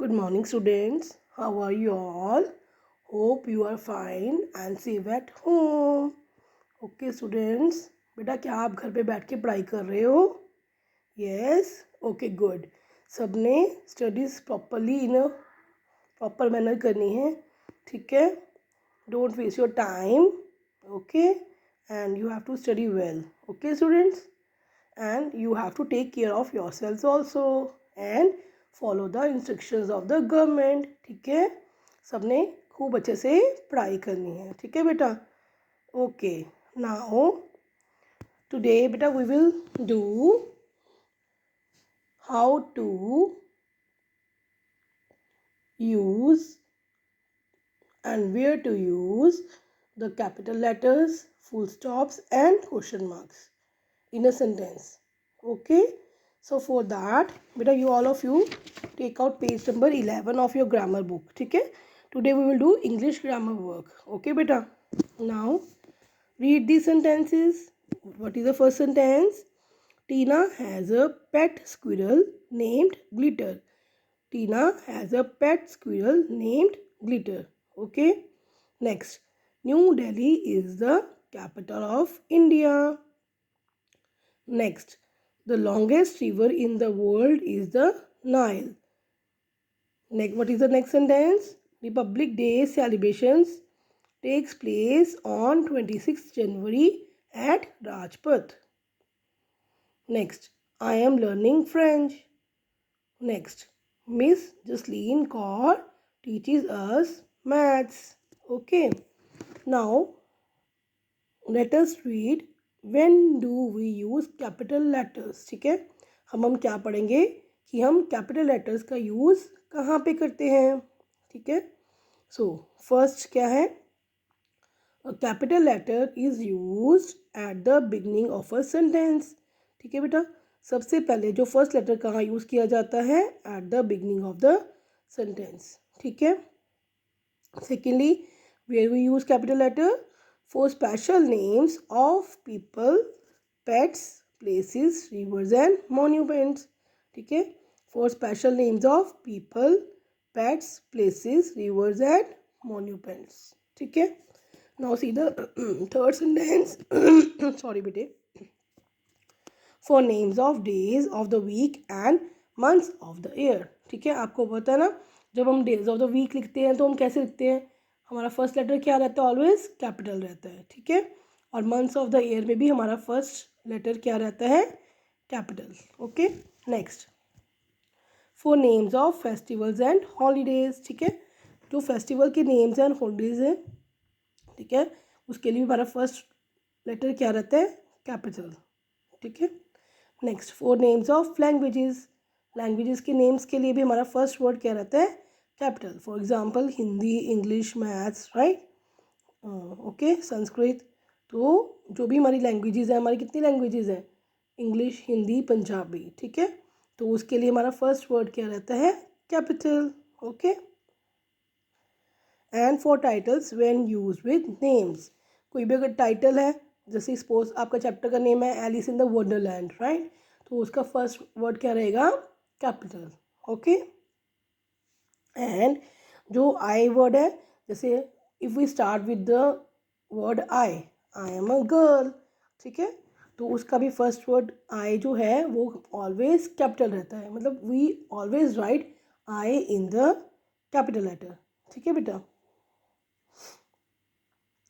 Good morning, students. How are you all? Hope you are fine and safe at home. Okay, students. बेटा क्या आप घर पे बैठ के पढ़ाई कर रहे हो? Yes. Okay, good. सबने studies properly in proper manner करनी है, ठीक है? Don't waste your time. Okay, and you have to study well. Okay, students. And you have to take care of yourselves also and follow the instructions of the government. ठीक है, सबने खूब अच्छे से पढ़ाई करनी है, ठीक है बेटा? ओके, नाउ टुडे बेटा we will do how to use and where to use the capital letters, full stops and question marks in a sentence. Okay, so for that beta you all of you take out page number 11 of your grammar book. ठीक है, today we will do English grammar work. Okay beta, now read these sentences. What is the first sentence? Tina has a pet squirrel named Glitter. Tina has a pet squirrel named Glitter. Okay, next, New Delhi is the capital of India. Next, the longest river in the world is the Nile. Next, what is the next sentence? Republic Day celebrations takes place on 26th January at Rajpath. Next, I am learning French. Next, Miss Jasleen Kaur teaches us maths. Okay, now let us read when do we use capital letters. ठीक है, हम क्या पढ़ेंगे कि हम capital letters का use कहाँ पे करते हैं. ठीक है, सो फर्स्ट क्या है? A capital letter is used at the beginning of a sentence. ठीक है बेटा, सबसे पहले जो फर्स्ट लेटर कहाँ यूज़ किया जाता है? At the beginning of the sentence. ठीक है, secondly where we use capital letter? For special names of people, pets, places, rivers and monuments. ठीक है, for special names of people, pets, places, rivers and monuments. ठीक है, now see the third sentence. Sorry बेटे. For names of days of the week and months of the year. ठीक है, आपको पता है ना, जब हम डेज ऑफ द वीक लिखते हैं तो हम कैसे लिखते हैं? हमारा फर्स्ट लेटर क्या रहता है? ऑलवेज कैपिटल रहता है. ठीक है, और मंथ्स ऑफ द ईयर में भी हमारा फर्स्ट लेटर क्या रहता है? Capital. Okay, next, for names of festivals and holidays. ठीक है, जो फेस्टिवल के नेम्स एंड हॉलीडेज हैं, ठीक है, उसके लिए हमारा फर्स्ट लेटर क्या रहता है? कैपिटल. ठीक है, next, for names of languages. Languages के नेम्स के लिए भी हमारा फर्स्ट वर्ड क्या रहता है? Capital. For example Hindi, English, maths, right, okay, Sanskrit. तो जो भी हमारी लैंग्वेजेस हैं, हमारी कितनी लैंग्वेजेस हैं? इंग्लिश, हिंदी, पंजाबी. ठीक है, तो उसके लिए हमारा फर्स्ट वर्ड क्या रहता है? Capital. Okay, and for titles when use with names. कोई भी अगर टाइटल है, जैसे सपोज आपका चैप्टर का नेम है Alice in the Wonderland, right, तो उसका फर्स्ट वर्ड क्या रहेगा? कैपिटल. ओके, एंड जो आई वर्ड है, जैसे if we start with the word I am a girl. ठीक है, तो उसका भी फर्स्ट वर्ड आई जो है वो ऑलवेज कैपिटल रहता है. मतलब we always write I in the capital letter. ठीक है बेटा,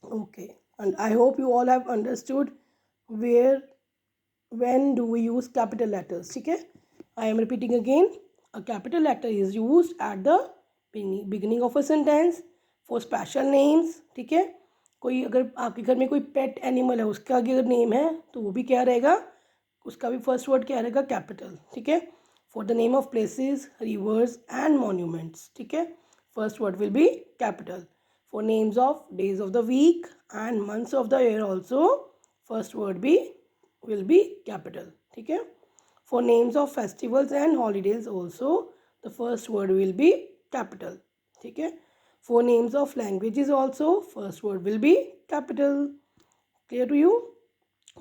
okay, and I hope you all have understood where when do we use capital letters. ठीक है, I am repeating again, a capital letter is used at the beginning of a sentence for special names. ठीक है, कोई अगर आपके घर में कोई पेट एनिमल है, उसका अगर नेम है तो वो भी क्या रहेगा? उसका भी फर्स्ट वर्ड क्या रहेगा? कैपिटल. ठीक है, for the name of places, rivers and monuments. ठीक है, first word will be capital. For names of days of the week and months of the year also first word भी will be capital. ठीक है, for names of festivals and holidays also the first word will be capital. ठीक है, for names of languages also first word will be capital. Clear to you?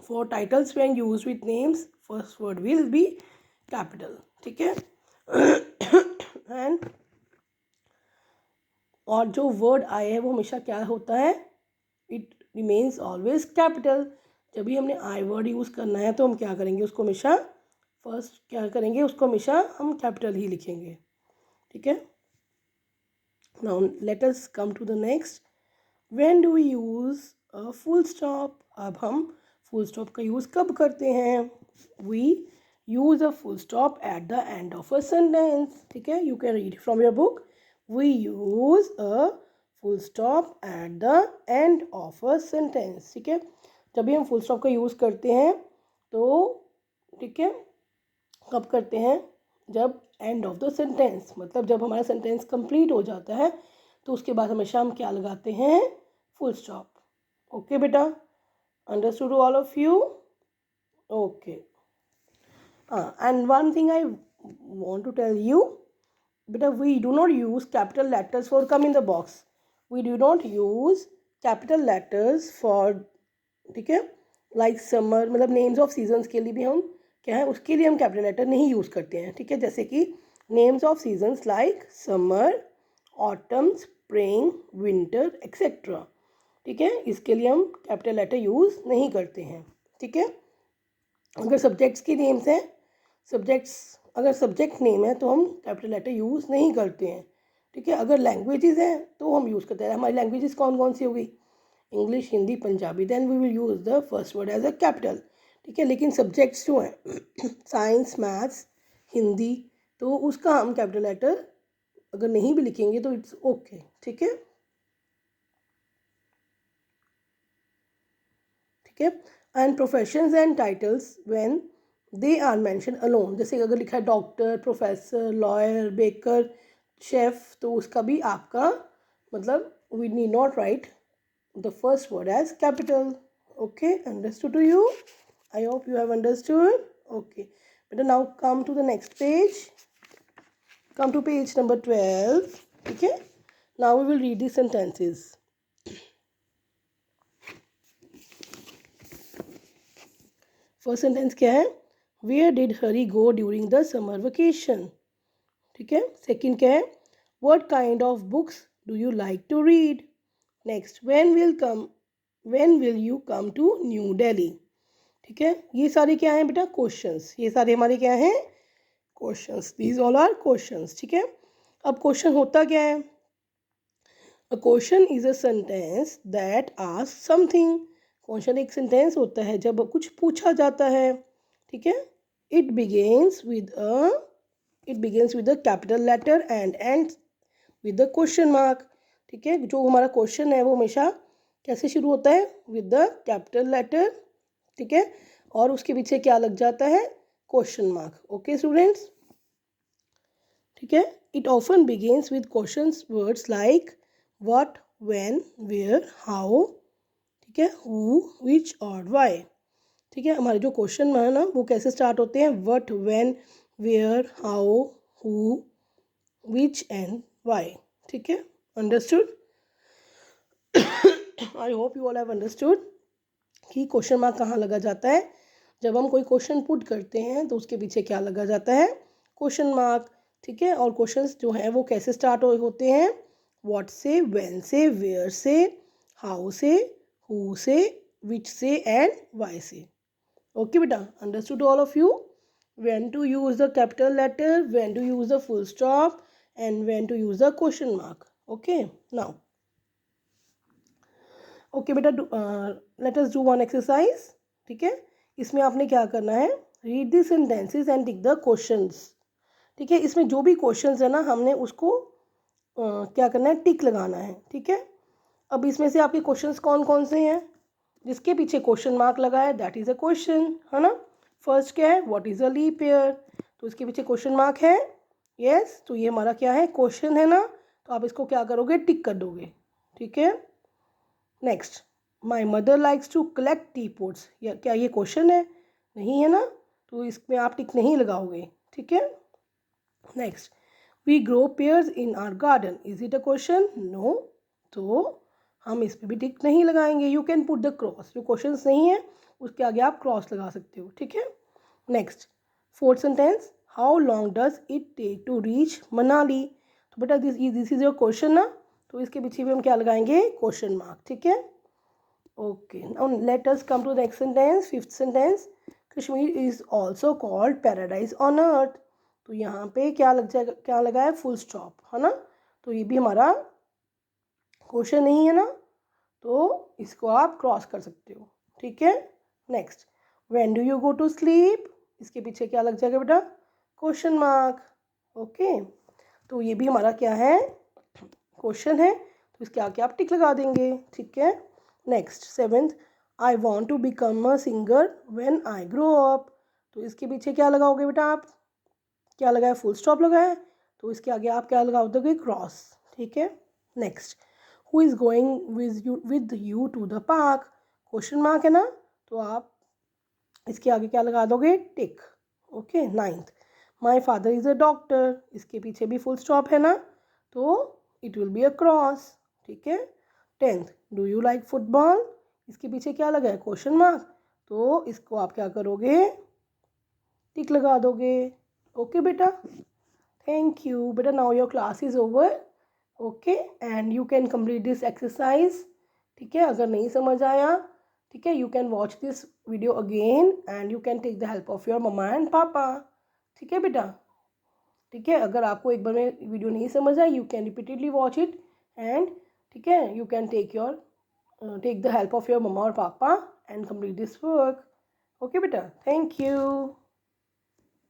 For titles when used with names first word will be capital. ठीक है, and और जो word I है वो हमेशा क्या होता है, इट रिमेन्स ऑलवेज कैपिटल। जब भी हमने आई वर्ड यूज़ करना है तो हम क्या करेंगे, उसको हमेशा फर्स्ट क्या करेंगे, उसको हमेशा हम कैपिटल ही लिखेंगे, ठीक है। Now let us come to the next, when do we use a full stop. अब हम फुल स्टॉप का यूज़ कब करते हैं, we use a full stop at the end of a sentence, ठीक है। You can read from your book, we use a full stop at the end of a sentence, ठीक है। जब भी हम फुल स्टॉप का यूज़ करते हैं तो ठीक है, कब करते हैं, जब एंड ऑफ द सेंटेंस, मतलब जब हमारा सेंटेंस कंप्लीट हो जाता है तो उसके बाद हमेशा हम क्या लगाते हैं, फुल स्टॉप। ओके बेटा, understood all of you, okay. And one thing I want to tell you, बेटा we do not use capital letters for come in the box, we do not use capital letters for, ठीक है, like summer, मतलब names of seasons के लिए भी हम क्या है, उसके लिए हम कैपिटल लेटर नहीं यूज़ करते हैं, ठीक है। जैसे कि names of seasons like summer, autumn, spring, winter etcetera, ठीक है, इसके लिए हम कैपिटल लेटर यूज़ नहीं करते हैं, ठीक है। अगर सब्जेक्ट्स की नेम्स हैं, अगर सब्जेक्ट नेम है तो हम कैपिटल लेटर यूज़ नहीं करते हैं, ठीक है। अगर लैंग्वेजेस हैं तो हम यूज़ करते हैं। हमारी लैंग्वेजेस कौन कौन सी होगी, English, Hindi, Punjabi, then we will use the first word as a capital, ठीक है। लेकिन सब्जेक्ट्स जो हैं साइंस, मैथ्स, हिंदी, तो उसका हम कैपिटल लेटर अगर नहीं भी लिखेंगे तो इट्स ओके, ठीक है, ठीक है। And professions and titles when they are mention alone, जैसे अगर लिखा है doctor, professor, lawyer, baker, chef, तो उसका भी आपका मतलब we need not write the first word as capital. Okay, understood to you? I hope you have understood. Okay, but now come to the next page, come to page number 12, okay. Now we will read the sentences. First sentence क्या है, where did Hari go during the summer vacation, ठीक है। Second क्या है, what kind of books do you like to read. Next, when will you come to New Delhi, ठीक है। ये सारे क्या हैं बेटा, क्वेश्चंस, ये सारे हमारे क्या हैं, questions, these all are questions, ठीक है। अब क्वेश्चन होता क्या है, a question is a sentence that ask something. Question एक सेंटेंस होता है जब कुछ पूछा जाता है, ठीक है। It begins with a capital letter and ends with the question mark, ठीक है। जो हमारा क्वेश्चन है वो हमेशा कैसे शुरू होता है, विद द कैपिटल लेटर, ठीक है, और उसके पीछे क्या लग जाता है, क्वेश्चन मार्क। ओके स्टूडेंट्स, ठीक है। It often begins with questions words like what, when, where, how, ठीक है, हु, विच और व्हाई, ठीक है। हमारे जो क्वेश्चन है ना वो कैसे स्टार्ट होते हैं, what, when, where, how, who, which and why, ठीक है, understood. I hope you all have understood कि क्वेश्चन मार्क कहाँ लगा जाता है, जब हम कोई क्वेश्चन पुट करते हैं तो उसके पीछे क्या लगा जाता है, क्वेश्चन मार्क, ठीक है। और क्वेश्चंस जो हैं वो कैसे स्टार्ट होते हैं, व्हाट से, व्हेन से, वेयर से, हाउ से, हु से, विच से एंड व्हाई से। ओके बेटा, understood all of you, when to use the capital letter, when to use the full stop and when to use the question mark. Okay, now okay बेटा, let us do one exercise, ठीक है। इसमें आपने क्या करना है, read the sentences and tick the questions, ठीक है। इसमें जो भी क्वेश्चंस है ना हमने उसको क्या करना है, टिक लगाना है, ठीक है। अब इसमें से आपके क्वेश्चंस कौन कौन से हैं, जिसके पीछे क्वेश्चन मार्क लगा है दैट इज़ अ क्वेश्चन, है ना। फर्स्ट क्या है, what is a leap year, तो इसके पीछे क्वेश्चन मार्क है, यस, तो ये हमारा क्या है, क्वेश्चन है ना, तो आप इसको क्या करोगे, टिक कर दोगे, ठीक है। Next, my mother likes to collect tea pots, क्या ये क्वेश्चन है, नहीं है ना, तो इसमें आप टिक नहीं लगाओगे, ठीक है। Next, we grow pears in our garden, is it a question, no, तो हम इस पर भी टिक नहीं लगाएंगे। You can put the cross, जो क्वेश्चन नहीं है उसके आगे आप क्रॉस लगा सकते हो, ठीक है। Next, fourth sentence, how long does it take to reach Manali, तो बेटा दिस इज योर क्वेश्चन ना, तो इसके पीछे भी हम क्या लगाएंगे, क्वेश्चन मार्क, ठीक है। Okay, now let us come to next sentence, fifth sentence. Kashmir is also called paradise on earth. तो यहाँ पे क्या लग जाएगा, क्या लगा है, फुल स्टॉप, है ना। तो ये भी हमारा क्वेश्चन नहीं है ना, तो इसको आप क्रॉस कर सकते हो, ठीक है। Next, when do you go to sleep, इसके पीछे क्या लग जाएगा बेटा, क्वेश्चन मार्क। ओके, तो ये भी हमारा क्या है, क्वेश्चन है, तो इसके आगे आप टिक लगा देंगे, ठीक है। Next seventh, I want to become a singer when I grow up. तो इसके पीछे क्या लगाओगे बेटा आप, क्या लगाया, फुल स्टॉप लगाया, तो इसके आगे आप क्या लगा दोगे, क्रॉस, ठीक है। Next, who is going with you to the park, question mark है ना, तो आप इसके आगे क्या लगा दोगे, tick. Okay, ninth, my father is a doctor, इसके पीछे भी फुल स्टॉप है ना, तो it will be a cross, ठीक है। Tenth, do you like football, इसके पीछे क्या लगा है, क्वेश्चन मार्क, तो इसको आप क्या करोगे, टिक लगा दोगे। ओके बेटा, थैंक यू बेटा, now your class is over. Okay, and you can complete this exercise, ठीक है। अगर नहीं समझ आया, ठीक है, you can watch this video again and you can take the help of your mamma and papa, ठीक है बेटा, ठीक है। अगर आपको एक बार में वीडियो नहीं समझ आए, you can repeatedly watch it and, ठीक है, you can take the help of your मम्मा और पापा and complete this work. Okay बेटा, थैंक यू।